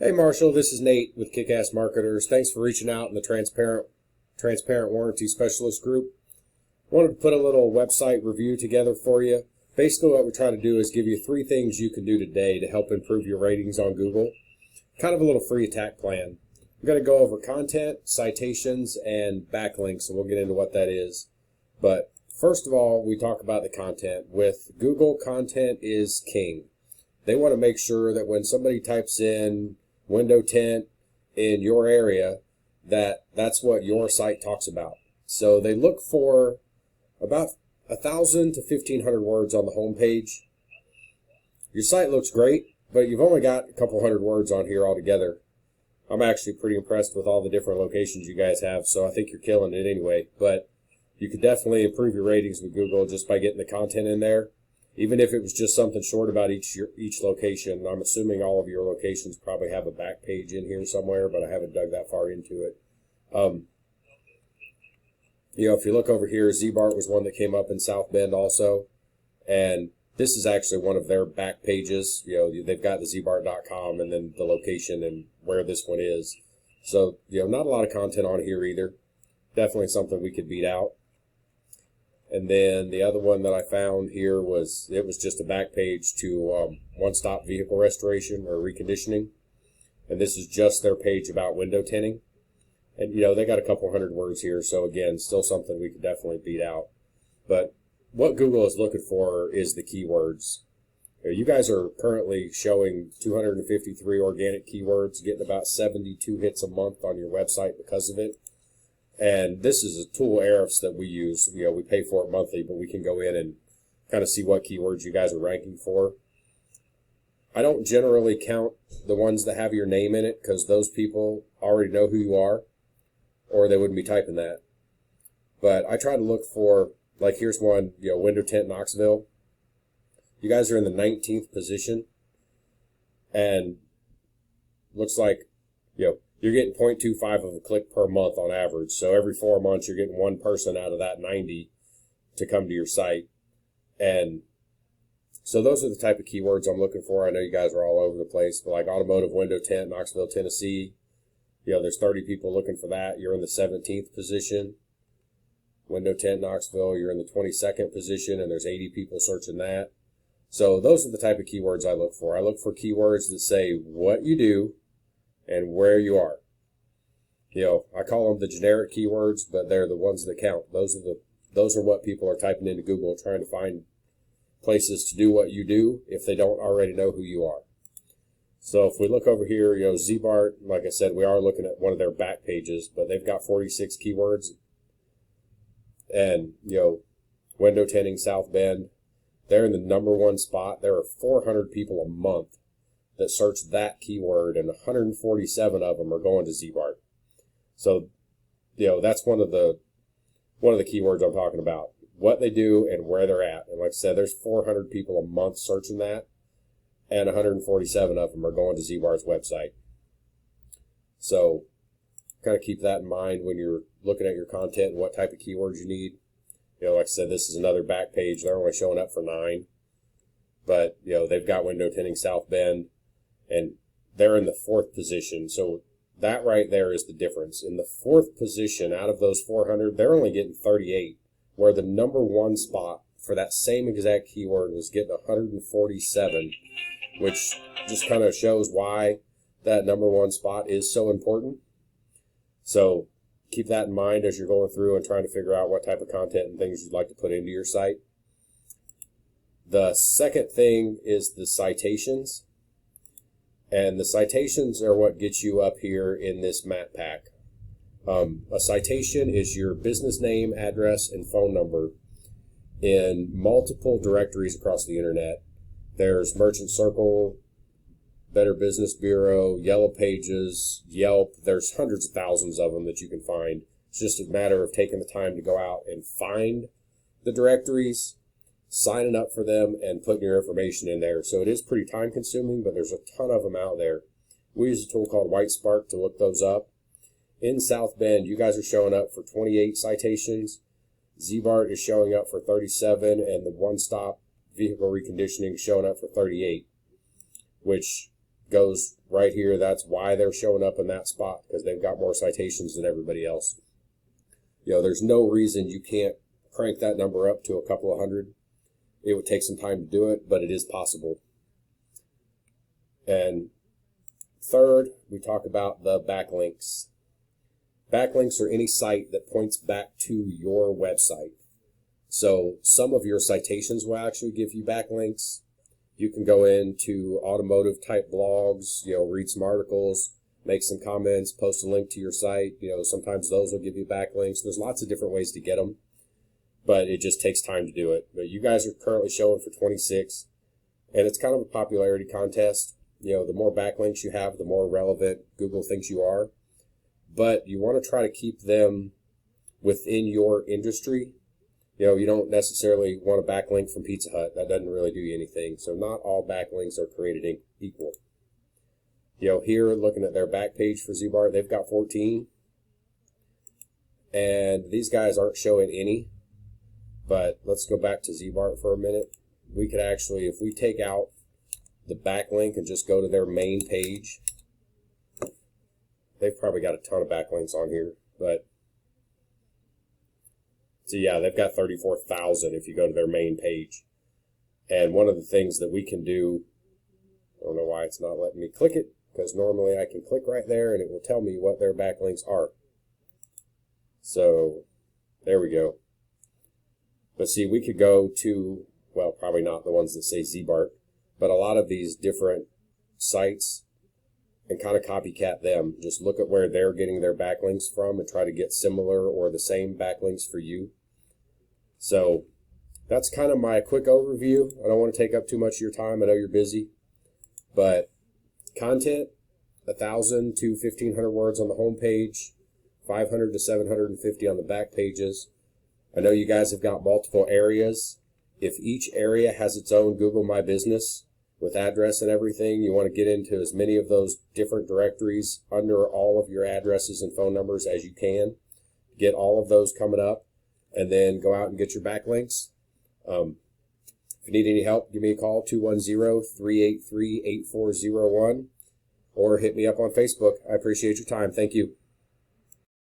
Hey Marshall, this is Nate with Kick-Ass Marketers. Thanks for reaching out in the Transparent Warranty Specialist group. Wanted to put a little website review together for you. Basically what we're trying to do is give you 3 things you can do today to help improve your ratings on Google. Kind of a little free attack plan. We're going to go over content, citations, and backlinks, and we'll get into what that is. But first of all, we talk about the content. With Google, content is king. They want to make sure that when somebody types in window tint in your area, that's what your site talks about. So they look for about 1,000 to 1,500 words on the home page. Your site looks great, but you've only got a couple hundred words on here altogether. I'm actually pretty impressed with all the different locations you guys have, so I think you're killing it anyway. But you could definitely improve your ratings with Google just by getting the content in there. Even if it was just something short about each location. I'm assuming all of your locations probably have a back page in here somewhere, but I haven't dug that far into it. If you look over here, Z-Bart was one that came up in South Bend also. And this is actually one of their back pages. They've got the zbart.com and then the location and where this one is. So, not a lot of content on here either. Definitely something we could beat out. And then the other one that I found here was just a back page to one-stop vehicle restoration or reconditioning. And this is just their page about window tinting. And, they got a couple hundred words here. So, again, still something we could definitely beat out. But what Google is looking for is the keywords. You guys are currently showing 253 organic keywords, getting about 72 hits a month on your website because of it. And this is a tool, Ahrefs, that we use. We pay for it monthly, but we can go in and kind of see what keywords you guys are ranking for. I don't generally count the ones that have your name in it because those people already know who you are, or they wouldn't be typing that. But I try to look for, like here's one, window tint Knoxville. You guys are in the 19th position, and looks like, you're getting 0.25 of a click per month on average. So every 4 months, you're getting one person out of that 90 to come to your site. And so those are the type of keywords I'm looking for. I know you guys are all over the place, but like automotive window tint, Knoxville, Tennessee, there's 30 people looking for that. You're in the 17th position. Window tint Knoxville, you're in the 22nd position, and there's 80 people searching that. So those are the type of keywords I look for. I look for keywords that say what you do and where you are. I call them the generic keywords, but they're the ones that count. Those are what people are typing into Google, trying to find places to do what you do if they don't already know who you are. So if we look over here, Z-Bart, like I said, we are looking at one of their back pages, but they've got 46 keywords. And, window tinting South Bend, they're in the #1 spot. There are 400 people a month that search that keyword, and 147 of them are going to Z-Bart. So, that's one of the keywords I'm talking about. What they do and where they're at. And like I said, there's 400 people a month searching that, and 147 of them are going to Z-Bart's website. So, kind of keep that in mind when you're looking at your content and what type of keywords you need. Like I said, this is another back page. They're only showing up for 9. But, they've got window tinting South Bend, and they're in the 4th position. So that right there is the difference. In the 4th position, out of those 400, they're only getting 38, where the #1 spot for that same exact keyword was getting 147, which just kind of shows why that #1 spot is so important. So keep that in mind as you're going through and trying to figure out what type of content and things you'd like to put into your site. The second thing is the citations. And the citations are what gets you up here in this map pack. A citation is your business name, address, and phone number in multiple directories across the internet. There's Merchant Circle, Better Business Bureau, Yellow Pages, Yelp. There's hundreds of thousands of them that you can find. It's just a matter of taking the time to go out and find the directories, signing up for them, and putting your information in there. So it is pretty time consuming, but there's a ton of them out there. We use a tool called White Spark to look those up. In South Bend, you guys are showing up for 28 citations. Z-Bart is showing up for 37, and the one-stop vehicle reconditioning is showing up for 38, which goes right here. That's why they're showing up in that spot, because they've got more citations than everybody else. There's no reason you can't crank that number up to a couple of hundred. It would take some time to do it, but it is possible. And third, we talk about the backlinks. Backlinks are any site that points back to your website. So some of your citations will actually give you backlinks. You can go into automotive type blogs, read some articles, make some comments, post a link to your site. Sometimes those will give you backlinks. There's lots of different ways to get them, but it just takes time to do it. But you guys are currently showing for 26, and it's kind of a popularity contest. The more backlinks you have, the more relevant Google thinks you are. But you want to try to keep them within your industry. You don't necessarily want a backlink from Pizza Hut. That doesn't really do you anything. So not all backlinks are created equal. Here, looking at their back page for ZBart, they've got 14. And these guys aren't showing any. But let's go back to ZBart for a minute. We could actually, if we take out the backlink and just go to their main page, they've probably got a ton of backlinks on here. But so yeah, they've got 34,000 if you go to their main page. And one of the things that we can do, I don't know why it's not letting me click it, because normally I can click right there and it will tell me what their backlinks are. So there we go. But see, we could go to, well, probably not the ones that say ZBart, but a lot of these different sites and kind of copycat them. Just look at where they're getting their backlinks from and try to get similar or the same backlinks for you. So that's kind of my quick overview. I don't want to take up too much of your time. I know you're busy, but content, 1,000 to 1,500 words on the home page, 500 to 750 on the back pages. I know you guys have got multiple areas. If each area has its own Google My Business with address and everything, you want to get into as many of those different directories under all of your addresses and phone numbers as you can. Get all of those coming up, and then go out and get your backlinks. If you need any help, give me a call, 210-383-8401, or hit me up on Facebook. I appreciate your time. Thank you.